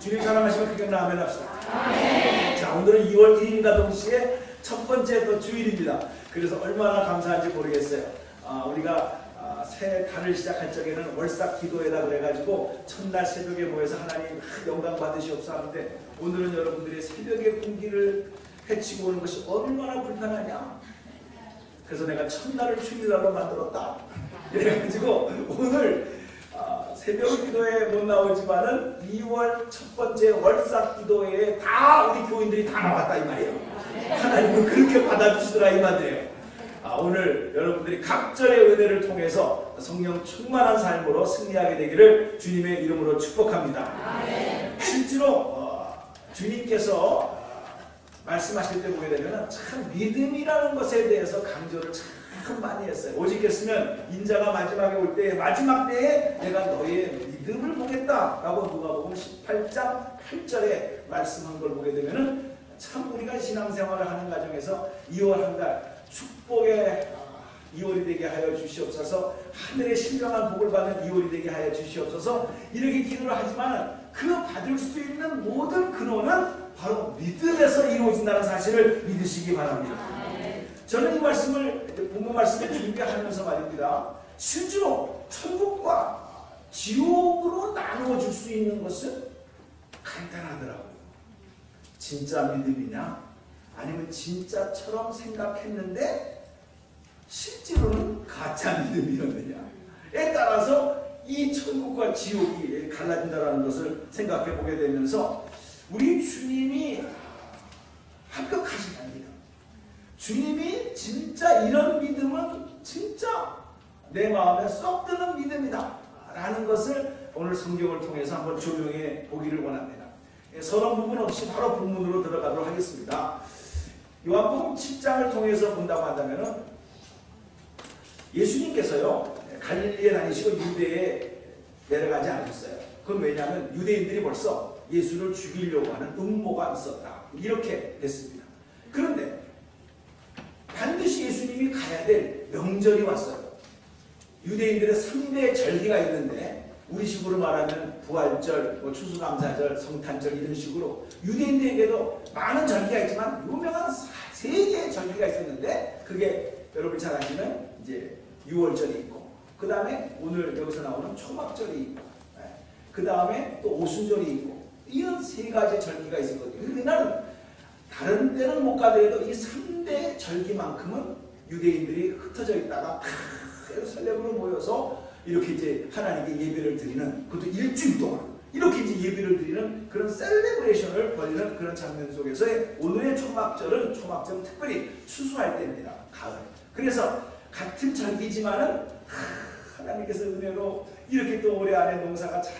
주님 사랑하시면 그냥 아멘 합시다. 자, 오늘은 2월 1일과 동시에 첫 번째 또 주일입니다. 그래서 얼마나 감사한지 모르겠어요. 우리가 새 달을 시작할 적에는 월삭 기도회라 그래가지고 첫날 새벽에 모여서 하나님 영광 받으시옵소서 하는데, 오늘은 여러분들의 새벽의 공기를 해치고 오는 것이 얼마나 불편하냐. 그래서 내가 첫날을 주일날로 만들었다. 이래가지고 오늘 새벽 기도회에 못 나오지만은 2월 첫 번째 월삭 기도회에 다 우리 교인들이 다 나왔다 이 말이에요. 하나님은 그렇게 받아주시더라 이 말이에요. 오늘 여러분들이 각절의 은혜를 통해서 성령 충만한 삶으로 승리하게 되기를 주님의 이름으로 축복합니다. 실제로 주님께서 말씀하실 때 보게 되면 참 믿음이라는 것에 대해서 강조를 참 많이 했어요. 오직했으면 인자가 마지막에 올 때 마지막 때에 내가 너의 믿음을 보겠다 라고 누가복음 18장 8절에 말씀한 걸 보게 되면 참 우리가 신앙생활을 하는 과정에서 2월 한 달 축복의 2월이 되게 하여 주시옵소서, 하늘의 신령한 복을 받는 2월이 되게 하여 주시옵소서, 이렇게 기도를 하지만 그 받을 수 있는 모든 근원은 바로 믿음에서 이루어진다는 사실을 믿으시기 바랍니다. 저는 이 말씀을 본문 말씀을 준비하면서 말입니다. 실제로 천국과 지옥으로 나누어 줄 수 있는 것은 간단하더라고요. 진짜 믿음이냐, 아니면 진짜처럼 생각했는데 실제로는 가짜 믿음이었느냐에 따라서 이 천국과 지옥이 갈라진다는 것을 생각해 보게 되면서, 우리 주님이 합격하신 겁니다. 주님이 진짜 이런 믿음은 진짜 내 마음에 쏙 드는 믿음이다 라는 것을 오늘 성경을 통해서 한번 조명해 보기를 원합니다. 서론 부분 없이 바로 본문으로 들어가도록 하겠습니다. 요한복음 7장을 통해서 본다고 한다면 예수님께서요 갈릴리에 다니시고 유대에 내려가지 않으셨어요. 그건 왜냐하면 유대인들이 벌써 예수를 죽이려고 하는 음모가 있었다, 이렇게 됐습니다. 그런데 반드시 예수님이 가야 될 명절이 왔어요. 유대인들의 3대 절기가 있는데, 우리식으로 말하면 부활절, 추수감사절, 성탄절 이런 식으로 유대인들에게도 많은 절기가 있지만 유명한 3개의 절기가 있었는데, 그게 여러분 잘 아시는 이제 6월절이 있고, 그 다음에 오늘 여기서 나오는 초막절이 있고, 그 다음에 또 오순절이 있고, 이런 3가지 절기가 있었거든요. 근데 나는 다른 데는 못 가더라도 이 3대 절기만큼은 유대인들이 흩어져 있다가 예루살렘으로 모여서 이렇게 이제 하나님께 예배를 드리는, 그것도 일주일 동안 이렇게 이제 예배를 드리는 그런 셀레브레이션을 벌이는 그런 장면 속에서의 오늘의 초막절은 특별히 추수할 때입니다. 가을. 그래서 같은 절기지만은 하나님께서 은혜로 이렇게 또 올해 안에 농사가 잘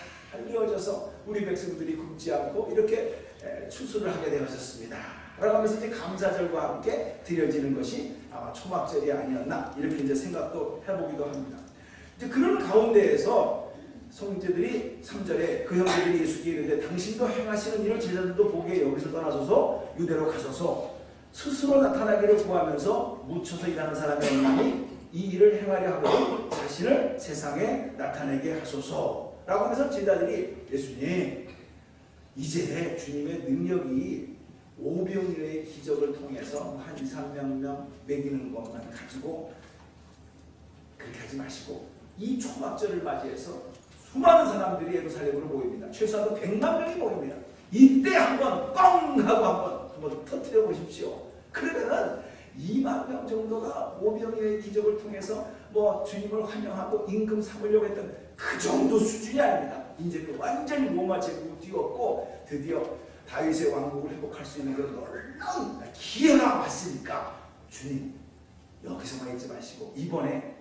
이어져서 우리 백성들이 굶지 않고 이렇게 추수를 하게 되었습니다 라고 하면서 이제 감사절과 함께 드려지는 것이 아마 초막절이 아니었나, 이렇게 이제 생각도 해보기도 합니다. 이제 그런 가운데에서 성제들이 3절에 그 형제들이 예수께 이르되 당신도 행하시는 일을 제자들도 보게 여기서 떠나소서 유대로 가소서, 스스로 나타나기를 구하면서 묻혀서 일하는 사람이 없나니 이 일을 행하려 하고 자신을 세상에 나타내게 하소서 라고 하면서 제자들이 예수님, 이제 주님의 능력이 오병이어의 기적을 통해서 한 2, 3명 먹이는 것만 가지고 그렇게 하지 마시고 이 초막절을 맞이해서 수많은 사람들이 예루살렘으로 모입니다. 최소한 100만 명이 모입니다. 이때 한번 뻥 하고 한번 터뜨려 보십시오. 그러면은 2만 명 정도가 오병이어의 기적을 통해서 주님을 환영하고 임금 삼으려고 했던 그 정도 수준이 아닙니다. 이제 그 완전히 로마 제국을 뛰었고 드디어 다윗의 왕국을 회복할 수 있는 그런 놀라운 기회가 왔으니까 주님 여기서만 있지 마시고 이번에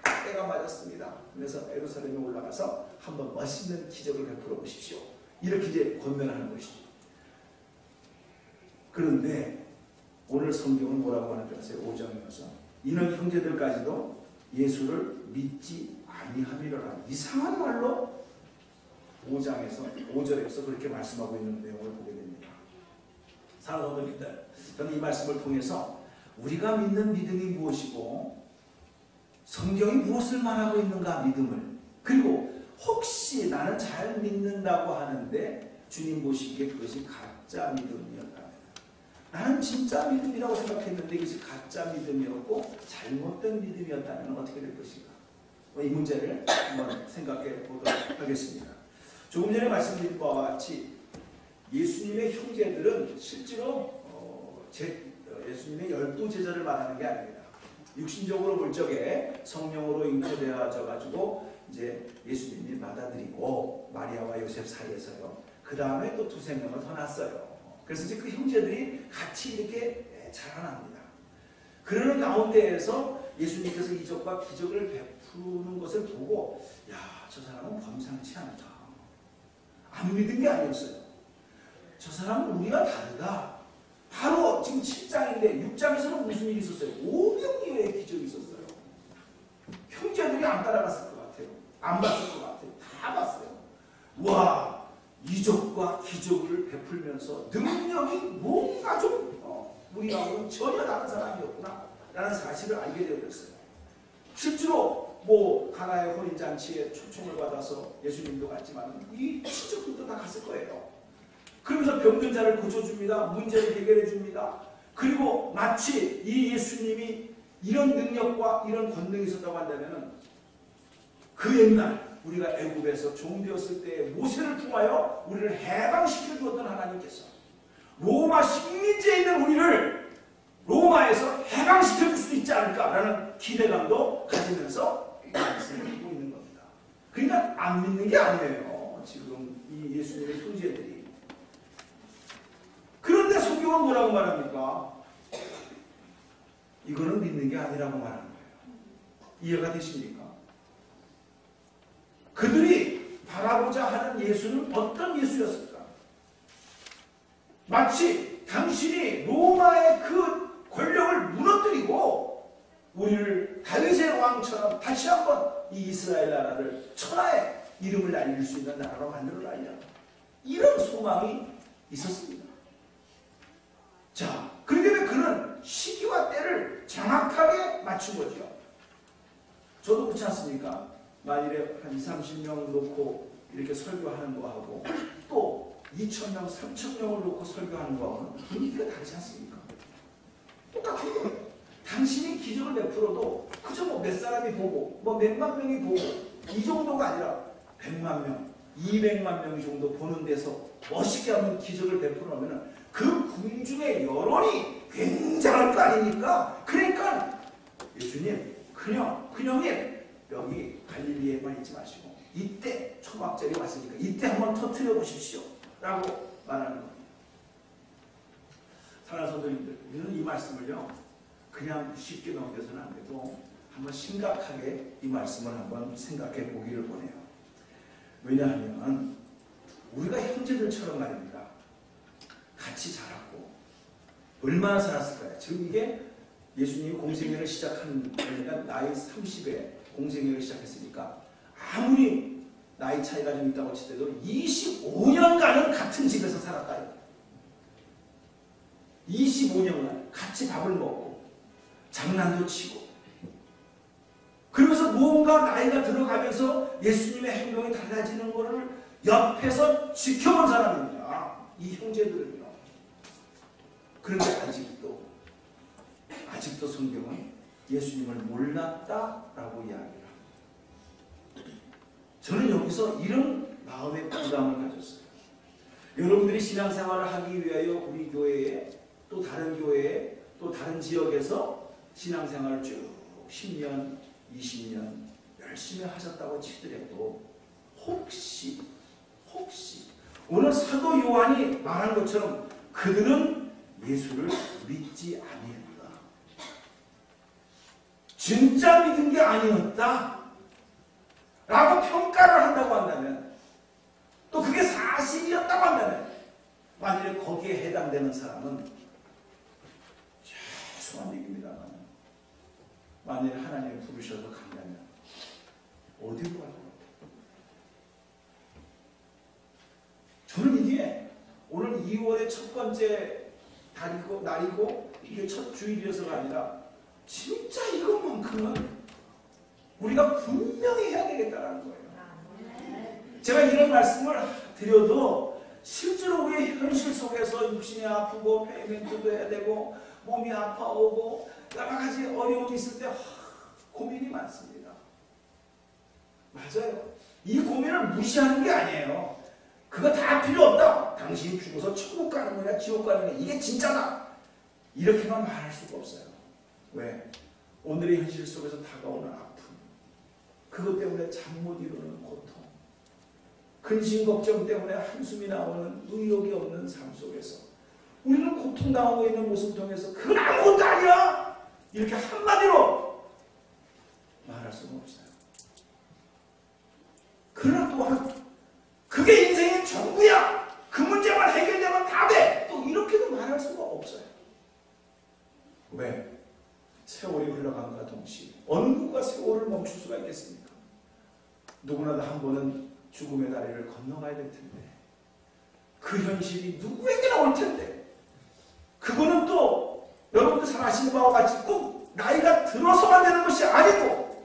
딱 때가 맞았습니다. 그래서 예루살렘에 올라가서 한번 멋있는 기적을 베풀어 보십시오. 이렇게 이제 권면하는 것이죠. 그런데 오늘 성경은 뭐라고 하는 줄 아세요? 5장에서 이는 형제들까지도 예수를 믿지 아니함이로라. 이상한 말로 5절에서 그렇게 말씀하고 있는 내용을 보게 됩니다. 사랑하는 성도님들, 저는 이 말씀을 통해서 우리가 믿는 믿음이 무엇이고 성경이 무엇을 말하고 있는가 믿음을, 그리고 혹시 나는 잘 믿는다고 하는데 주님 보시기에 그것이 가짜 믿음이었다. 나는 진짜 믿음이라고 생각했는데 이것이 가짜 믿음이었고 잘못된 믿음이었다면 어떻게 될 것인가? 이 문제를 한번 생각해 보도록 하겠습니다. 조금 전에 말씀드린 바와 같이 예수님의 형제들은 실제로 예수님의 12제자를 말하는 게 아닙니다. 육신적으로 볼 적에 성령으로 잉태되어져 가지고 이제 예수님이 받아들이고 마리아와 요셉 사이에서요. 그 다음에 또 두세 명을 더 낳았어요. 그래서 이제 그 형제들이 같이 이렇게 자라납니다. 그러는 가운데에서 예수님께서 이적과 기적을 베푸는 것을 보고 야, 저 사람은 범상치 않다. 안 믿은 게 아니었어요. 저 사람은 우리가 다르다. 바로 지금 7장인데 6장에서는 무슨 일이 있었어요? 500여의 기적이 있었어요. 형제들이 안 따라갔을 것 같아요. 안 봤을 것 같아요. 다 봤어요. 와, 이적과 기적을 베풀면서 능력이 뭔가 좀 우리하고는 전혀 다른 사람이었구나 라는 사실을 알게 되었어요. 실제로 뭐 가나의 혼인잔치에 초청을 받아서 예수님도 갔지만 이 친척들도 다 갔을 거예요. 그러면서 병든 자를 고쳐줍니다. 문제를 해결해 줍니다. 그리고 마치 이 예수님이 이런 능력과 이런 권능이 있었다고 한다면 그 옛날 우리가 애굽에서 종되었을 때 모세를 통하여 우리를 해방시켜 주었던 하나님께서 로마 식민지에 있는 우리를 로마에서 해방시켜 줄 수 있지 않을까라는 기대감도 가지면서 말씀을 하고 있는 겁니다. 그러니까 안 믿는 게 아니에요. 지금 이 예수님의 형제들이. 그런데 성경은 뭐라고 말합니까? 이거는 믿는 게 아니라고 말하는 거예요. 이해가 되십니까? 그들이 바라보자 하는 예수는 어떤 예수였을까? 마치 당신이 로마의 그 권력을 무너뜨리고 우리를 다윗의 왕처럼 다시 한번 이 이스라엘 나라를 천하의 이름을 알릴 수 있는 나라로 만들어달라. 이런 소망이 있었습니다. 자, 그렇기 때문에 그는 시기와 때를 정확하게 맞춘 거죠. 저도 그렇지 않습니까? 만일에 한 20, 30명 놓고 이렇게 설교하는 거하고 또 2,000명, 3,000명을 놓고 설교하는 거하고는 분위기가 다르지 않습니까? 똑같은 거예요. 당신이 기적을 베풀어도 그저 뭐 몇 사람이 보고 뭐 몇만 명이 보고 이 정도가 아니라 100만 명, 200만 명 정도 보는 데서 멋있게 한번 기적을 베풀어놓으면 그 궁중의 여론이 굉장할 거 아닙니까? 그러니까 예수님, 그녀님 여기 갈릴리에만 있지 마시고 이때 초막절이 왔으니까 이때 한번 터뜨려 보십시오 라고 말하는 겁니다. 사랑하는 성도님들, 우리는 이 말씀을요 그냥 쉽게 넘겨서는 안 되고 한번 심각하게 이 말씀을 한번 생각해 보기를 원해요. 왜냐하면 우리가 형제들처럼 말입니다. 같이 자랐고 얼마나 살았을까요? 지금 이게 예수님이 공생애를 시작한 그러니까 나이 30에 공생애를 시작했으니까 아무리 나이 차이가 좀 있다고 치더라도 25년간은 같은 집에서 살았다. 25년간 같이 밥을 먹고 장난도 치고 그러면서 무언가 나이가 들어가면서 예수님의 행동이 달라지는 것을 옆에서 지켜본 사람입니다. 이 형제들은요. 그런데 아직도 성경은 예수님을 몰랐다라고 이야기를 합니다. 저는 여기서 이런 마음의 부담을 가졌어요. 여러분들이 신앙생활을 하기 위하여 우리 교회에 또 다른 교회에 또 다른 지역에서 신앙생활을 쭉 10년, 20년 열심히 하셨다고 치더라도 혹시 오늘 사도 요한이 말한 것처럼 그들은 예수를 믿지 아니했다. 진짜 믿은 게 아니었다. 라고 평가를 한다고 한다면 또 그게 사실이었다고 한다면 만일에 거기에 해당되는 사람은 죄송한 얘기입니다만 만일 하나님이 부르셔서 간다면 어디로 갈 것 같아요? 저는 이게 오늘 2월의 첫 번째 날이고 이게 첫 주일이어서가 아니라 진짜 이것만큼은 우리가 분명히 해야 되겠다는 거예요. 제가 이런 말씀을 드려도 실제로 우리의 현실 속에서 육신이 아프고 페이멘트도 해야 되고 몸이 아파오고 여러 가지 어려움이 있을 때 고민이 많습니다. 맞아요. 이 고민을 무시하는 게 아니에요. 그거 다 필요 없다. 당신이 죽어서 천국 가는 거냐 지옥 가는 거냐 이게 진짜다. 이렇게만 말할 수가 없어요. 왜? 오늘의 현실 속에서 다가오는 아픔, 그것 때문에 잠 못 이루는 고통, 근심 걱정 때문에 한숨이 나오는 의욕이 없는 삶 속에서 우리는 고통당하고 있는 모습을 통해서 그건 아무것도 아니야! 이렇게 한마디로 말할 수는 없어요. 그러나 또한 그게 인생의 전부야! 그 문제만 해결되면 다 돼! 또 이렇게도 말할 수가 없어요. 왜? 세월이 흘러간과 동시에 어느 누가 세월을 멈출 수가 있겠습니까? 누구나 다 한 번은 죽음의 다리를 건너가야 될 텐데 그 현실이 누구에게나 올 텐데 그거는 또 여러분들 잘 아시는 바와 같이 꼭 나이가 들어서만 되는 것이 아니고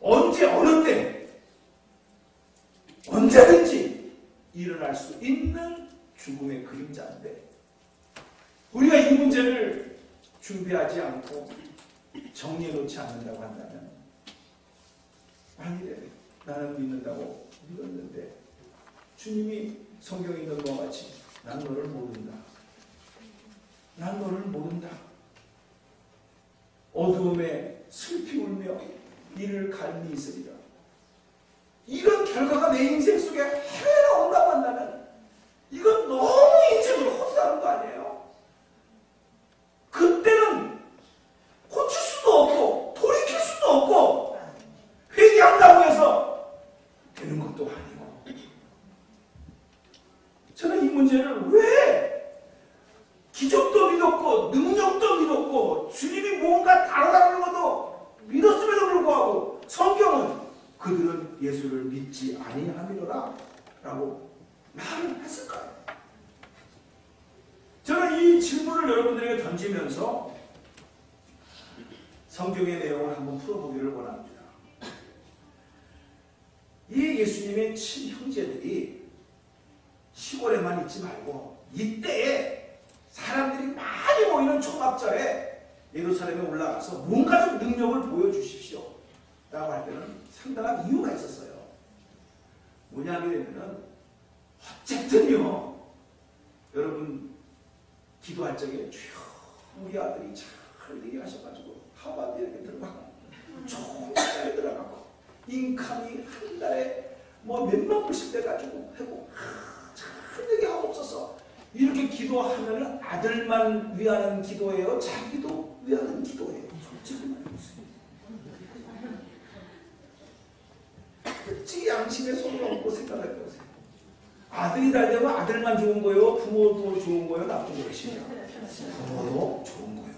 언제 어느 때 언제든지 일어날 수 있는 죽음의 그림자인데 우리가 이 문제를 준비하지 않고 정리해 놓지 않는다고 한다면 아니래 나는 믿는다고 믿었는데 주님이 성경에 있는 것과 같이 난 너를 모른다. 난 너를 모른다. 어두움에 슬피 울며 이를 갈미 있으리라. 이런 결과가 내 인생 속에 하나 온다고 한다면 이건 너무 인생을 헛사는 거 아니에요? 그때는 고칠 수도 없고 돌이킬 수도 없고 회개한다고 해서 되는 것도 아니고 저는 이 문제를 왜 기적도 믿었고 능력도 믿었고 주님이 뭔가 다르다는 것도 믿었음에도 불구하고 성경은 그들은 예수를 믿지 아니함이로라 라고 말을 했을까요? 저는 이 질문을 여러분들에게 던지면서 성경의 내용을 한번 풀어보기를 원합니다. 이 예수님의 친형제들이 시골에만 있지 말고 이때에 사람들이 많이 모이는 초막절에 예루살렘에 올라가서 뭔가 좀 능력을 보여주십시오 라고 할 때는 상당한 이유가 있었어요. 뭐냐 하면 어쨌든요 여러분 기도할 적에 주여 우리 아들이 잘 얘기하셔가지고 하바드 이렇게 들어가고 총장에 들어가고 인감이 한 달에 뭐 몇만 불씩 돼가지고 하고 잘 얘기하옵소서 이렇게 기도하면 아들만 위하는 기도예요? 자기도 위하는 기도예요? 솔직히 말해보세요. 솔직히 양심에 손을 얹고 생각해보세요. 아들이 잘 되면 아들만 좋은 거예요? 부모도 좋은 거예요? 나쁜 것이냐? 부모도 좋은 거예요.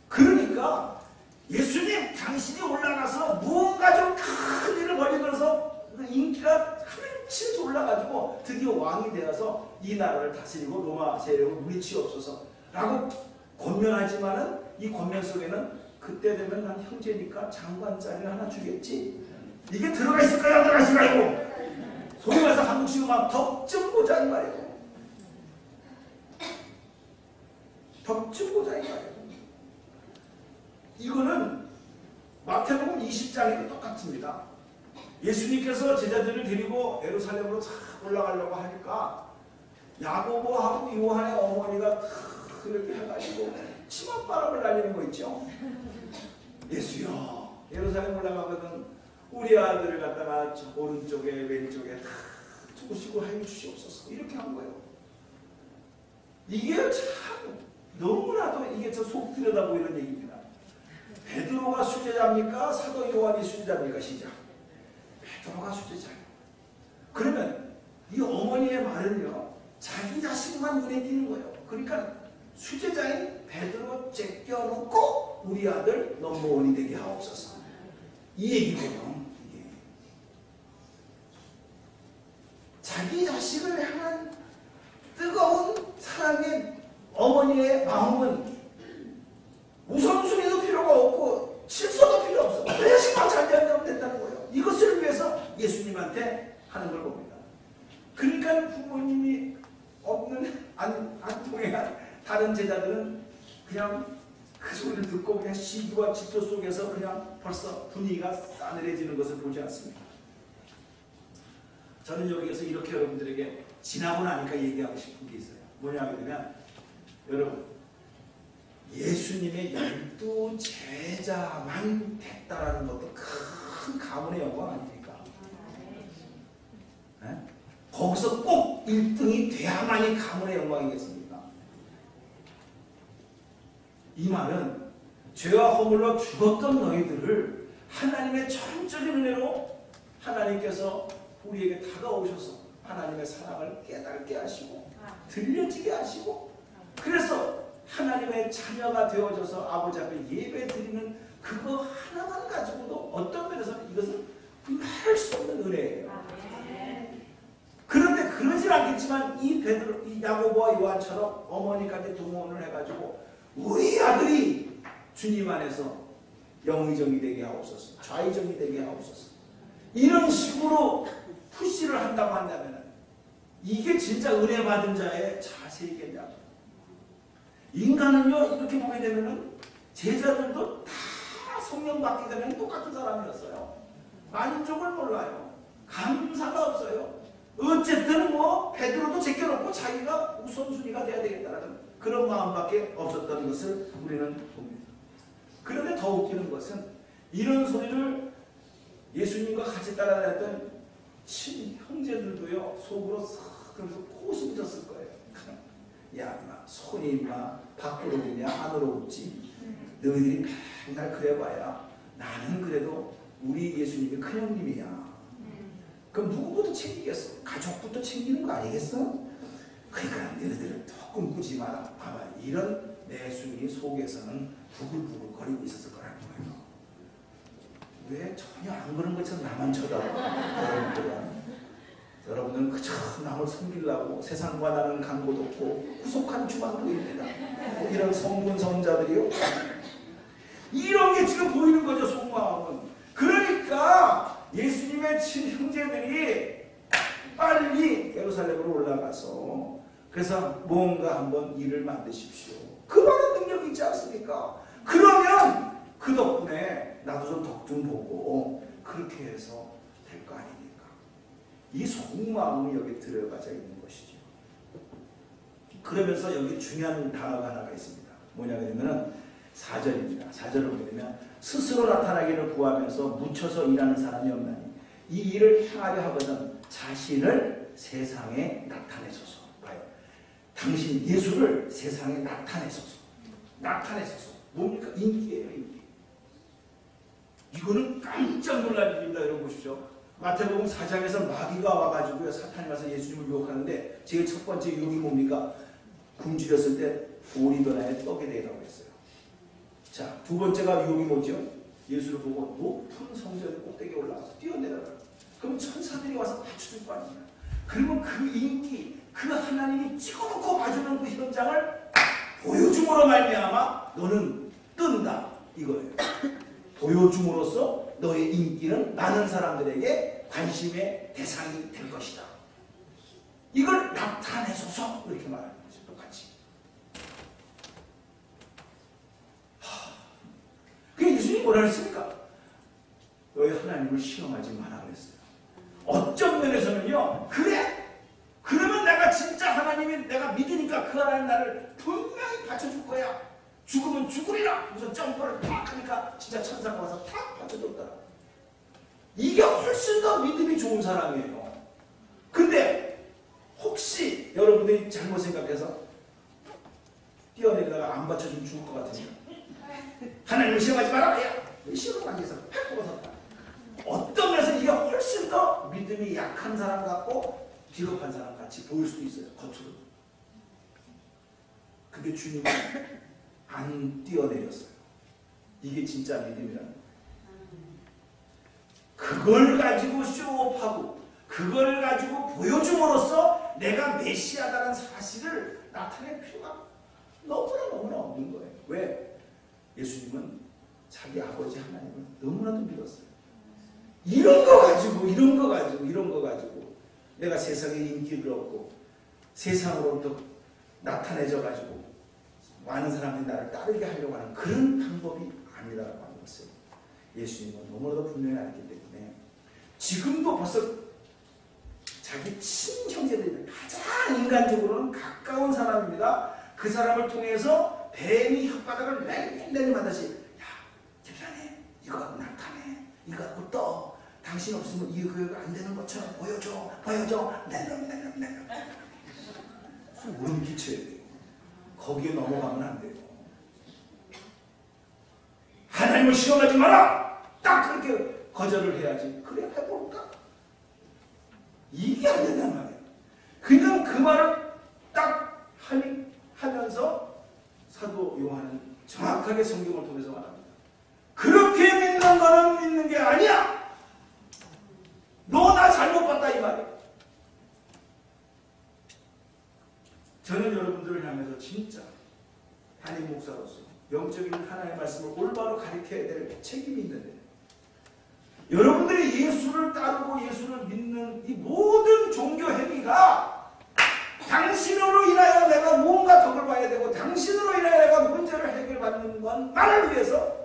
그러니까 예수님 당신이 올라가서 무언가 좀 큰 일을 벌이면서 인기가 한층 올라가지고 드디어 왕이 되어서 이 나라를 다스리고 로마 세력을 물리치옵소서 라고 권면하지만은 이 권면 속에는 그때 되면 난 형제니까 장관 자리를 하나 주겠지 이게 들어가 있을까요? 안 들어가 있을까요? 소위 말해서 한국식으로 막 덕좀 보자 이 말이에요. 덕좀 보자 이 말이에요. 이거는 마태복음 20장에도 똑같습니다. 예수님께서 제자들을 데리고 예루살렘으로 쫙 올라가려고 하니까 야고보하고 요한의 어머니가 그렇게 해가지고 치맛바람을 날리는 거 있죠. 예수여 예루살렘 올라가거든 우리 아들을 갖다가 오른쪽에 왼쪽에 다 두시고 해주시옵소서 이렇게 한 거예요. 이게 참 너무나도 이게 저 속 들여다보이는 얘기입니다. 베드로가 수제자입니까? 사도 요한이 수제자입니까? 시작. 베드로가 수제자예요. 그러면 이 어머니의 말은요 자기 자식만 눈에 띄는 거예요. 그러니까 수제자인 베드로 제껴놓고 우리 아들 넘버원이 되게 하옵소서 이 얘기거든요. 이게 자기 자식을 향한 뜨거운 사랑의 어머니의 마음은 우선순위도 필요가 없고 질서도 필요 없어. 내 자식만 잘 되면 됐다는 거예요. 이것을 위해서 예수님한테 하는 걸 봅니다. 그러니까 부모님이 없는 안통해간 다른 제자들은 그냥 그 소리를 듣고 그냥 시기와 질투 속에서 그냥 벌써 분위기가 싸늘해지는 것을 보지 않습니다. 저는 여기에서 이렇게 여러분들에게 지나고 나니까 얘기하고 싶은 게 있어요. 뭐냐면 여러분, 예수님의 12 제자만 됐다라는 것도 큰 가문의 영광 아닙니까? 네? 거기서 꼭 1등이 돼야만이 가문의 영광이겠습니까? 이 말은 죄와 허물로 죽었던 너희들을 하나님의 전적인 은혜로 하나님께서 우리에게 다가오셔서 하나님의 사랑을 깨닫게 하시고 들려지게 하시고, 그래서 하나님의 자녀가 되어져서 아버지 앞에 예배 드리는 그거 하나만 가지고도 어떤 면에서는 이것은 말할 수 없는 은혜예요. 그런데 그러진 않겠지만 이 베드로, 이 야고보와 요한처럼 어머니까지 동원을 해가지고 우리 아들이 주님 안에서 영의정이 되게 하옵소서, 좌의정이 되게 하옵소서, 이런 식으로 푸시를 한다고 한다면 이게 진짜 은혜 받은 자의 자세이겠냐. 인간은요, 이렇게 보게 되면은 제자들도 다 성령 받기 전에는 똑같은 사람이었어요. 만족을 몰라요. 감사가 없어요. 어쨌든 뭐 베드로도 제껴놓고 자기가 우선순위가 돼야 되겠다는 그런 마음밖에 없었던 것을 우리는 봅니다. 그런데 더 웃기는 것은 이런 소리를 예수님과 같이 따라다녔던 친형제들도요, 속으로 싹 그러면서 코웃음 졌을 거예요. 야, 인마, 손이 인마 밖으로 오냐 안으로 오지. 너희들이 맨날 그래봐야 나는 그래도 우리 예수님이 큰형님이야. 그럼 누구부터 챙기겠어? 가족부터 챙기는 거 아니겠어? 그러니까 너희들은 더 꿈꾸지 마라. 봐봐, 이런 내숭이 속에서는 부글부글 거리고 있었을 거라는 거예요. 왜 전혀 안 그런 것처럼 나만 쳐다봐? 여러분들은 그저 남을 섬기려고 세상과 나는 간고도 없고 구속한 주만 보입니다. 이런 성분 성자들이요. 이런 게 지금 보이는 거죠, 속마음은. 그러니까 예수님의 친형제들이 빨리 예루살렘으로 올라가서 그래서 뭔가 한번 일을 만드십시오. 그 많은 능력이 있지 않습니까? 그러면 그 덕분에 나도 좀 덕 좀 보고 그렇게 해서 될 거 아닙니까? 이 속마음이 여기 들어가져 있는 것이죠. 그러면서 여기 중요한 단어가 하나가 있습니다. 뭐냐면 4절입니다. 4절을 보게 되면 스스로 나타나기를 구하면서 묻혀서 일하는 사람이 없나니 이 일을 행하려 하거든 자신을 세상에 나타내소서. 봐요. 당신 예수를 세상에 나타내소서. 나타내소서. 뭡니까? 인기예요, 인기. 이거는 깜짝 놀랄 일입니다. 여러분 보십시오. 마태복음 4장에서 마귀가 와가지고요, 사탄이 와서 예수님을 유혹하는데 제일 첫 번째 유혹이 뭡니까? 굶주렸을 때 오리더나의 떡에 대라고 했어요. 자, 두 번째가 유혹이 뭐죠? 예수를 보고 높은 성전 꼭대기에 올라가서 뛰어내려라. 그럼 천사들이 와서 받쳐줄 거 아니냐. 그러면 그 인기, 그 하나님이 찍어놓고 봐주는 그 현장을 보여줌으로 말미암아 너는 뜬다 이거예요. 보여줌으로써 너의 인기는 많은 사람들에게 관심의 대상이 될 것이다. 이걸 나타내소서 이렇게 말하는 거죠. 똑같이. 그게 예수님이 뭐라 그랬습니까? 너희 하나님을 시험하지 마라 그랬어요. 어떤 면에서는요, 그래? 그러면 내가 진짜 하나님이 내가 믿으니까 그 하나님 나를 분명히 받쳐줄 거야. 죽으면 죽으리라. 무슨 점퍼를 탁 하니까 진짜 천사가 와서 탁 받쳐줬더라. 이게 훨씬 더 믿음이 좋은 사람이에요. 근데 혹시 여러분들이 잘못 생각해서 뛰어내리다가 안 받쳐주면 죽을 것 같으냐? 하나님을 시험하지 마라. 야, 시험하기 위해서 팍 뽑아섰다. 어떤 면에서 이게 훨씬 더 믿음이 약한 사람 같고 비겁한 사람 같이 보일 수도 있어요. 겉으로. 근데 주님은 안 뛰어내렸어요. 이게 진짜 믿음이라는 거예요. 그걸 가지고 쇼업하고 그걸 가지고 보여줌으로써 내가 메시아다라는 사실을 나타낼 필요가 너무나 없는 거예요. 왜? 예수님은 자기 아버지 하나님을 너무나도 믿었어요. 이런 거 가지고 내가 세상에 인기를 얻고 세상으로부터 나타내져 가지고 많은 사람들이 나를 따르게 하려고 하는 그런 방법이 아니다라고 하는 것을 예수님은 너무나도 분명히 알기 때문에 지금도 벌써 자기 친형제들이 가장 인간적으로는 가까운 사람입니다. 그 사람을 통해서 뱀이 혓바닥을 내리마다시 야 김사님 이거 갖고 나타내 이거 갖고 떠 당신 없으면 이거 안 되는 것처럼 보여줘 내려 소름 끼쳐야 돼요. 거기에 넘어가면 안 돼요. 하나님을 시험하지 마라 딱 그렇게 거절을 해야지. 그래 해볼까? 이게 안 된단 말이에요. 그냥 그 말을 딱 하면서 사도 요한은 정확하게 성경을 통해서 말합니다. 그렇게 믿는 거는 믿는 게 아니야. 너 나 잘못 봤다 이 말이에요. 저는 여러분들을 향해서 진짜 담임 목사로서 영적인 하나님의 말씀을 올바로 가르쳐야 될 책임이 있는데 여러분들이 예수를 따르고 예수를 믿는 이 모든 종교 행위가 당신으로 인하여 내가 무언가 덕을 봐야 되고 당신으로 인하여 내가 문제를 해결받는 것만을 위해서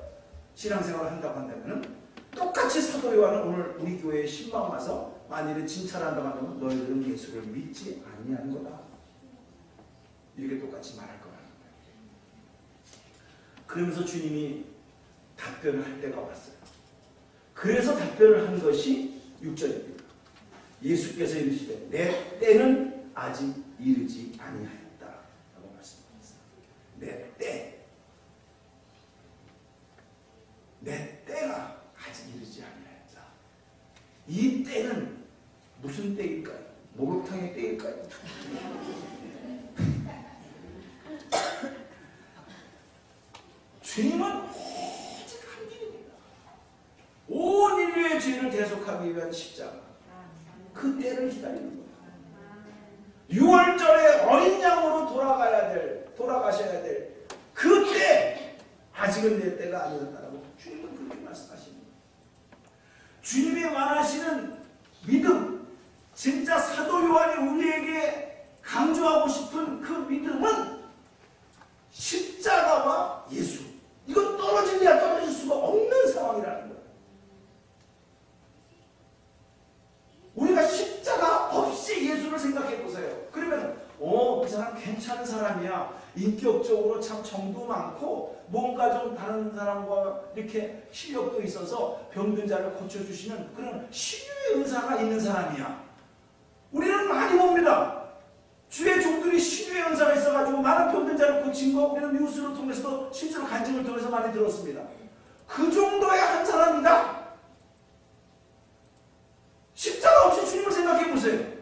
신앙생활을 한다고 한다면 똑같이 사도 요한은 오늘 우리 교회에 신방 와서 만일에 진찰한다고 한다면 너희들은 예수를 믿지 아니하는 거다. 이렇게 똑같이 말할 거라는 거예요. 그러면서 주님이 답변을 할 때가 왔어요. 그래서 답변을 한 것이 6절입니다. 예수께서 이르시되 내 때는 아직 이르지 아니하였다 라고 말씀하셨어요. 내 때가 아직 이르지 아니하였다. 이 때는 무슨 때일까요? 목욕탕의 때일까요? 주님은 오직 한 길입니다. 온 인류의 죄를 대속하기 위한 십자가. 그 때를 기다리는 거예요. 6월절에 어린 양으로 돌아가셔야 될 그때 아직은 내 때가 아니었다라고 주님은 그렇게 말씀하십니다. 주님이 말하시는 믿음, 진짜 사도 요한이 우리에게 강조하고 싶은 그 믿음은 십자가와 예수. 이건 떨어질래야 떨어질 수가 없는 상황이라는 거예요. 우리가 십자가 없이 예수를 생각해 보세요. 그러면 그 사람 괜찮은 사람이야. 인격적으로 참 정도 많고 뭔가 좀 다른 사람과 이렇게 실력도 있어서 병든 자를 고쳐주시는 그런 신유의 은사가 있는 사람이야. 우리는 많이 봅니다. 주의 종들이 신유의 은사가 있어가지고 많은 병든 자를 고친 거 우리는 뉴스를 통해서도 실제로 간증을 통해서 많이 들었습니다. 그 정도의 한 사람이다. 십자가 없이 주님을 생각해 보세요.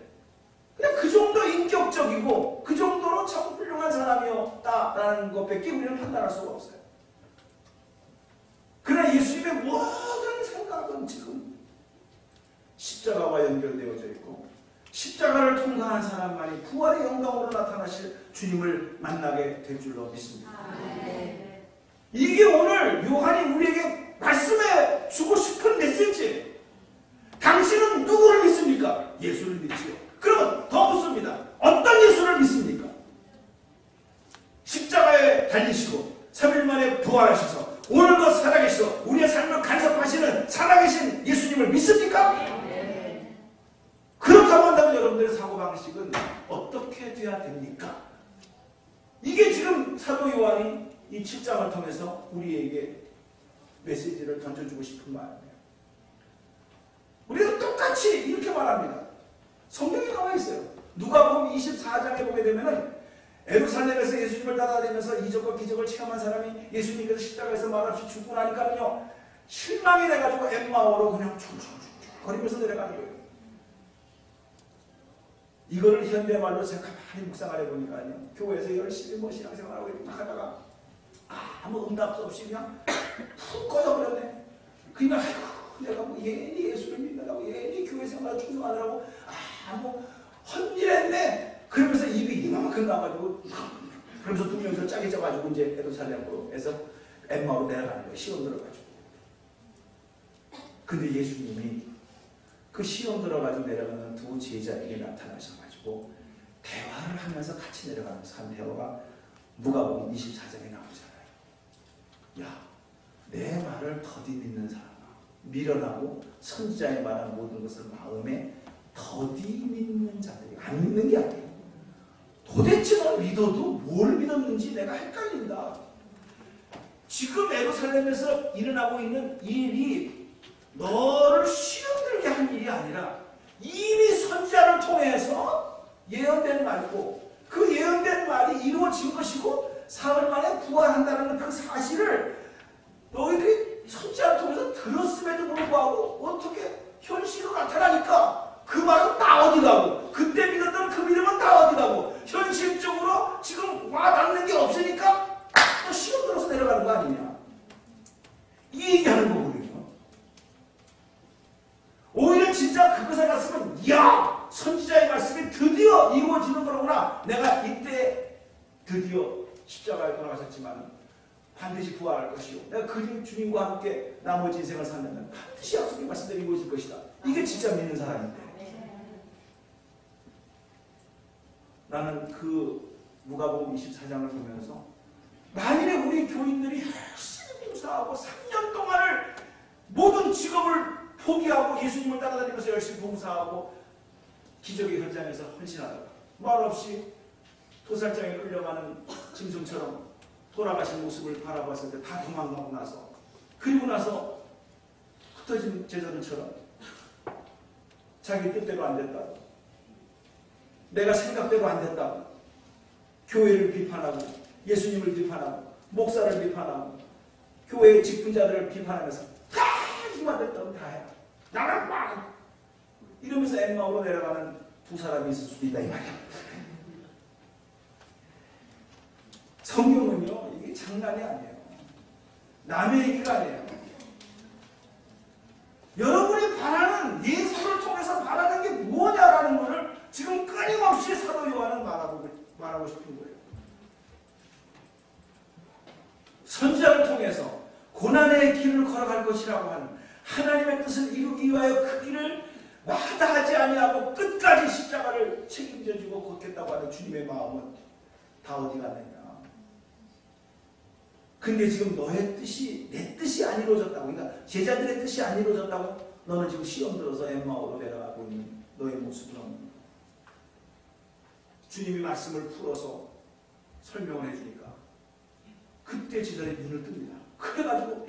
그냥 그 정도 인격적이고 그 정도로 참 훌륭한 사람이었다라는 것밖에 우리는 판단할 수가 없어요. 그러나 예수님의 모든 생각은 지금 십자가와 연결되어져 있고 십자가를 통과한 사람만이 부활의 영광으로 나타나실 주님을 만나게 될 줄로 믿습니다. 이게 오늘 요한이 우리에게 말씀해 주고 싶은 메시지예요. 당신은 누구를 믿습니까? 예수를 믿지요. 그러면 더 묻습니다. 어떤 예수를 믿습니까? 십자가에 달리시고 3일 만에 부활하셔서 오늘도 살아계시고 우리의 삶을 간섭하시는 살아계신 예수님을 믿습니까? 그렇다고 한다면 여러분들의 사고방식은 어떻게 돼야 됩니까? 이게 지금 사도 요한이 이 7장을 통해서 우리에게 메시지를 던져주고 싶은 말이에요. 우리는 똑같이 이렇게 말합니다. 성경에 나와 있어요. 누가복음 24장에 보게 되면은 예루살렘에서 예수님을 따라다니면서 이적과 기적을 체험한 사람이 예수님께서 십자가에서 말없이 죽고 나니까요 실망이 돼가지고 엠마오로 그냥 쭉쭉쭉 거리면서 내려가는 거예요. 이거를 현대말로 제가 가만히 묵상을 해보니까요 교회에서 열심히 신앙생활하고 이렇게 막 하다가 아무 응답도 없이 그냥 푹 꺼져버렸네. 그러니까 내가 뭐 예니 예수를 믿는다고 예니 교회 생활 충성하느라고 뭐 헌일했네. 그러면서 입이 이만큼 나가지고 그러면서 두 명이서 짝이 져가지고 이제 예루살렘으로 해서 엠마오로 내려가는 거예요. 시험 들어가지고. 근데 예수님이 그 시험 들어가지고 내려가는 두 제자에게 나타나셔가지고 대화를 하면서 같이 내려가면서 한 대화가 누가복음 24장에 나오잖아요. 야, 내 말을 더디 믿는 사람아, 미련하고 선지자의 말한 모든 것을 마음에 더디 믿는 자들이, 안 믿는 게 아니에요. 도대체는 믿어도 뭘 믿었는지 내가 헷갈린다. 지금 예루살렘에서 일어나고 있는 이 일이 너를 시험들게 한 일이 아니라 이미 선지자를 통해서 예언된 말이고, 그 예언된 말이 이루어진 것이고 사흘 만에 부활한다는 그 사실을 너희들이 선지자를 통해서 들었음에도 불구하고 어떻게 현실로 나타나니까 그 말은 다 어디 가고, 그때 믿었던 그 믿음은 다 어디 가고, 현실적으로 지금 와닿는 게 없으니까 또 시험 들어서 내려가는 거 아니냐, 이 얘기하는 거거든요. 오히려 진짜 그것에 갔으면, 이야, 선지자의 말씀이 드디어 이루어지는 거로구나. 내가 이때 드디어 십자가에 돌아가셨지만 반드시 부활할 것이요, 내가 그 주님과 함께 나머지 인생을 살면 반드시 약속의 말씀대로 이루어질 것이다. 이게 진짜 믿는 사람인데, 나는 그 누가복음 24장을 보면서 만일에 우리 교인들이 열심히 봉사하고 3년 동안을 모든 직업을 포기하고 예수님을 따라다니면서 열심히 봉사하고 기적의 현장에서 헌신하다가 말없이 도살장에 끌려가는 짐승처럼 돌아가신 모습을 바라봤을 때 다 도망가고 나서, 그리고 나서 흩어진 제자들처럼 자기 뜻대로 안 됐다고, 내가 생각대로 안 됐다고 교회를 비판하고 예수님을 비판하고 목사를 비판하고 교회의 직분자들을 비판하면서 다 이만 됐다고 다 해, 나는 막 이러면서 엠마오로 내려가는 두 사람이 있을 수도 있다 이 말이야. 성경은요, 이게 장난이 아니에요. 남의 얘기가 아니에요. 여러분이 바라는, 예수를 통해서 바라는 게 뭐냐라는 것을 지금 끊임없이 사도 요한은 말하고 싶은 거예요. 선지자를 통해서 고난의 길을 걸어갈 것이라고 하는 하나님의 뜻을 이루기 위하여 그 길을 마다하지 아니하고 끝까지 십자가를 책임져주고 걷겠다고 하는 주님의 마음은 다 어디 갔느냐. 근데 지금 너의 뜻이, 내 뜻이 안 이루어졌다고, 그러니까 제자들의 뜻이 안 이루어졌다고 너는 지금 시험 들어서 엠마오로 내려가고 있는 너의 모습은, 주님이 말씀을 풀어서 설명을 해주니까 그때 제자들의 눈을 뜹니다. 그래가지고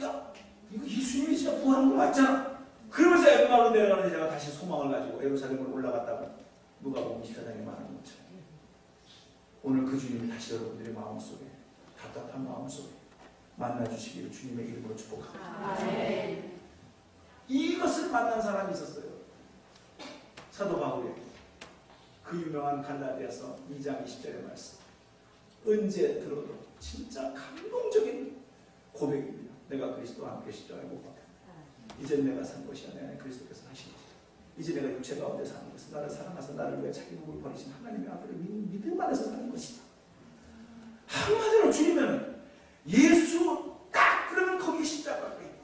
야, 이거 예수님이 진짜 부활한 거 맞잖아. 그러면서 엠마오로 내려가는 제자가 다시 소망을 가지고 예루살렘으로 올라갔다고 누가복음 24장에 말하는 것처럼, 오늘 그 주님이 다시 여러분들의 마음속에, 답답한 마음속에 만나주시기를 주님의 이름으로 축복합니다. 이것을 만난 사람이 있었어요. 사도 바울이 그 유명한 갈라디아서 2장 20절의 말씀, 언제 들어도 진짜 감동적인 고백입니다. 내가 그리스도와 함께 십자가에 못 박혔다. 이제 내가 산 것이 아니라 그리스도께서 하신 것이다. 이제 내가 육체 가운데 사는 것은 나를 사랑하사 나를 위해 자기 몸을 버리신 하나님의 아들을 믿음 안에서 사는 것이다. 한마디로 주님은 예수 딱 그러면 거기 십자가가 있고,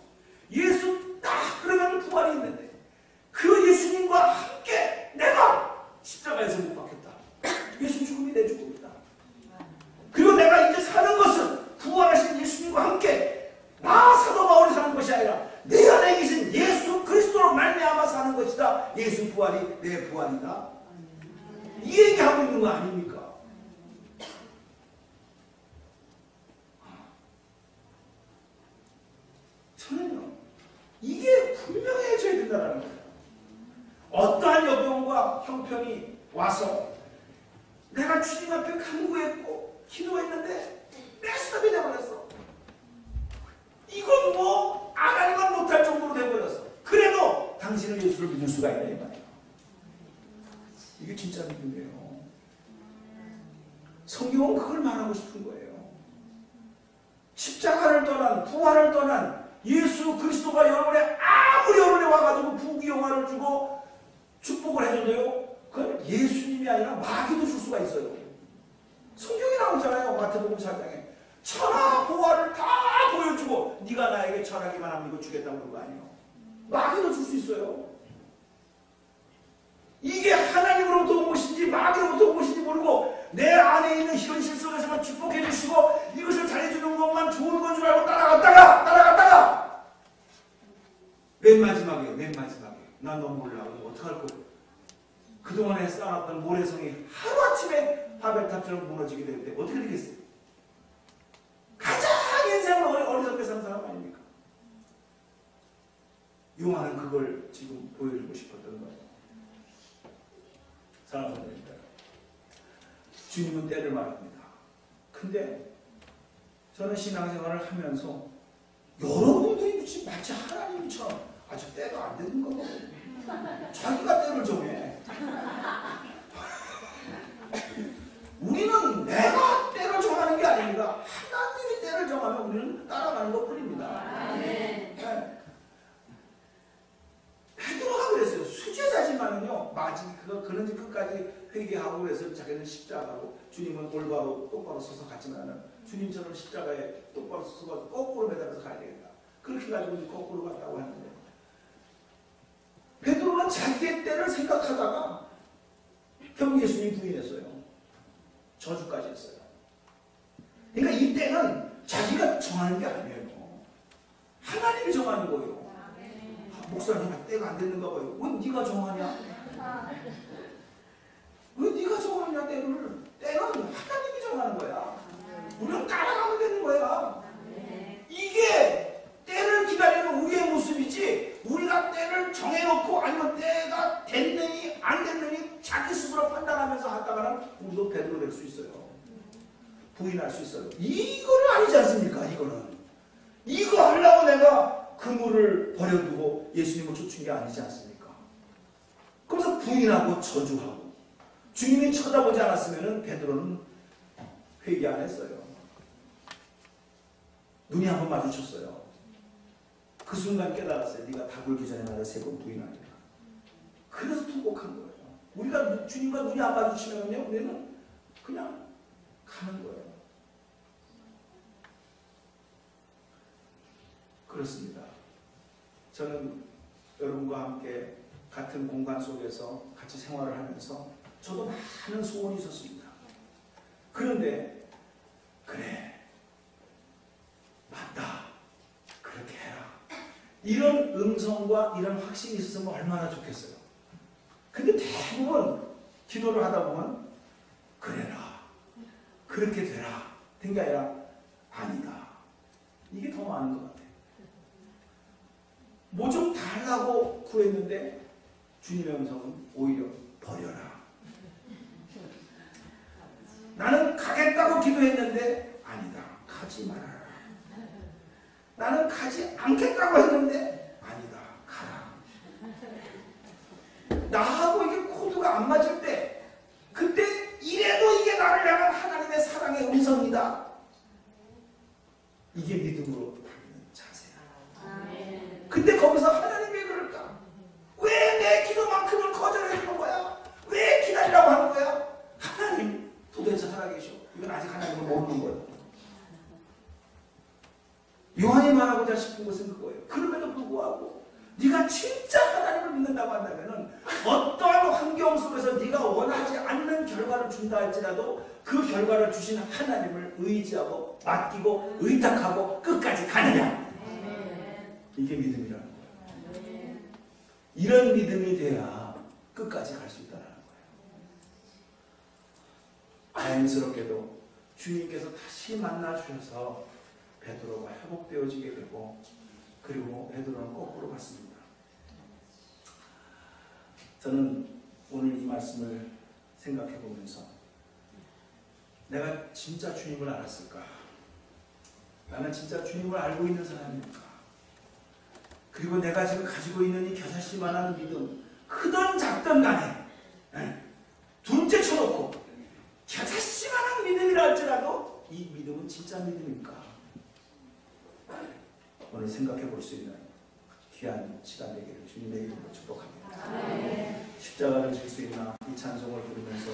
예수 딱 그러면 부활이 있는데, 그 예수님과 함께 내가 십자가에서 못 박혔다. 예수 죽음이 내 죽음이다. 그리고 내가 이제 사는 것은 부활하신 예수님과 함께 나 사도 바울이 사는 것이 아니라 내 안에 계신 예수 그리스도로 말미암아 사는 것이다. 예수 부활이 내 부활이다. 이 얘기하고 있는 거 아닙니까? 저는요, 이게 분명해져야 된다는 거예요. 어떠한 여병과 형편이 와서 내가 주님 앞에 간구했고 기도했는데 뺏어게 돼버렸어. 이건 뭐 안 하기만 못할 정도로 돼버렸어. 그래도 당신은 예수를 믿을 수가 있다 이 말이에요. 이게 진짜 믿음이에요. 성경은 그걸 말하고 싶은 거예요. 십자가를 떠난, 부활을 떠난 예수 그리스도가 여러분의 아무리 여러분에 와가지고 부귀영화를 주고 축복을 해줘도요, 그건 예수님이 아니라 마귀도 줄 수가 있어요. 성경이 나오잖아요. 마태복음 4장에 천하 보화를 다 보여주고 네가 나에게 전하기만 하면 이거 주겠다고 그런 거 아니에요. 마귀도 줄 수 있어요. 이게 하나님으로부터 온 것인지 마귀로부터 온 것인지 모르고 내 안에 있는 현실 속에서만 축복해 주시고 이것을 잘해주는 것만 좋은 건 줄 알고 따라갔다가 맨 마지막에 난 너무 몰라. 어떡할 거야. 그동안에 쌓았던 모래성이 하루아침에 바벨탑처럼 무너지게 되는데 어떻게 되겠어요? 가장 인생을 어리석게 사는 사람 아닙니까? 요한은 그걸 지금 보여주고 싶었던 거예요. 사랑하는 분들, 주님은 때를 말합니다. 근데 저는 신앙생활을 하면서 여러분들이 마치 하나님처럼 아직 때가 안 되는 거거든요. 자기가 때를 정해. 우리는 내가 때를 정하는 게 아닙니다. 하나님이 때를 정하면 우리는 따라가는 것 뿐입니다. 네. 베드로가 그랬어요. 수제자지만은요, 그런지 끝까지 회개하고 그래서 자기는 십자가로, 주님은 올바로 똑바로 서서 갔지만은 주님처럼 십자가에 똑바로 서서 거꾸로 매달아서 가야 되겠다. 그렇게 가지고 거꾸로 갔다고 하는데, 베드로는 자기의 때를 생각하다가 결국 예수님 부인했어요. 저주까지 했어요. 그러니까 이 때는 자기가 정하는 게 아니에요. 하나님이 정하는 거예요. 목사님 때가 안 됐는가 봐요. 왜 네가 정하냐? 왜 네가 정하냐 때를? 때는 하나님이 정하는 거야. 우리는 따라가면 되는 거야. 이게 때를 기다리는 우리의 모습이지, 우리가 때를 정해놓고 아니면 때가 됐느니 안 됐느니 자기 스스로 판단하면서 하다가는 우리도 베드로 될 수 있어요. 부인할 수 있어요. 이거는 아니지 않습니까? 이거 하려고 내가 그물을 버려두고 예수님을 쫓은 게 아니지 않습니까? 그래서 부인하고 저주하고 주님이 쳐다보지 않았으면 베드로는 회개 안 했어요. 눈이 한번 마주쳤어요. 그 순간 깨달았어요. 네가 다 굴기 전에 나를 세 번 부인하리라. 그래서 통곡한 거예요. 우리가 주님과 눈이 안 마주치면요, 우리는 그냥 가는 거예요. 그렇습니다. 저는 여러분과 함께 같은 공간 속에서 같이 생활을 하면서 저도 많은 소원이 있었습니다. 그런데 그래, 맞다, 그렇게 해라, 이런 음성과 이런 확신이 있었으면 얼마나 좋겠어요. 근데 대부분 기도를 하다 보면 그래라, 그렇게 되라 된 게 아니라 아니다, 이게 더 많은 것 같아요. 뭐 좀 달라고 구했는데 주님의 음성은 오히려 버려라. 나는 가겠다고 기도했는데 아니다, 가지 말아라. 나는 가지 않겠다고 했는데 아니다, 가라. 나하고 이게 코드가 안 맞을 때, 그때 이래도 이게 나를 향한 하나님의 사랑의 음성이다. 이게 믿음으로 달리는 자세야. 근데 거기서 하나님이 왜 그럴까? 왜 내 기도만큼을 거절해 주는 거야? 왜 기다리라고 하는 거야? 하나님 도대체 살아계셔. 이건 아직 하나님을 모르는 거예요. 요한이 말하고자 싶은 것은 그거예요. 그럼에도 불구하고 네가 진짜 하나님을 믿는다고 한다면 어떠한 환경 속에서 네가 원하지 않는 결과를 준다 할지라도 그 결과를 주신 하나님을 의지하고 맡기고 의탁하고 끝까지 가느냐. 이게 믿음이라는 거예요. 이런 믿음이 돼야 끝까지 갈 수 있다는 거예요. 다행스럽게도 주님께서 다시 만나 주셔서 베드로가 회복되어지게 되고, 그리고 베드로는 거꾸로 갔습니다. 저는 오늘 이 말씀을 생각해 보면서 내가 진짜 주님을 알았을까? 나는 진짜 주님을 알고 있는 사람입니까? 그리고 내가 지금 가지고 있는 이 겨자씨만한 믿음, 크든 작든 간에 둘째 쳐놓고 겨자씨만한 믿음이라 할지라도 이 믿음은 진짜 믿음입니까? 오늘 생각해 볼 수 있는 귀한 시간 되기를 주님의 이름으로 축복합니다. 십자가를 질 수 있나 이 찬송을 부르면서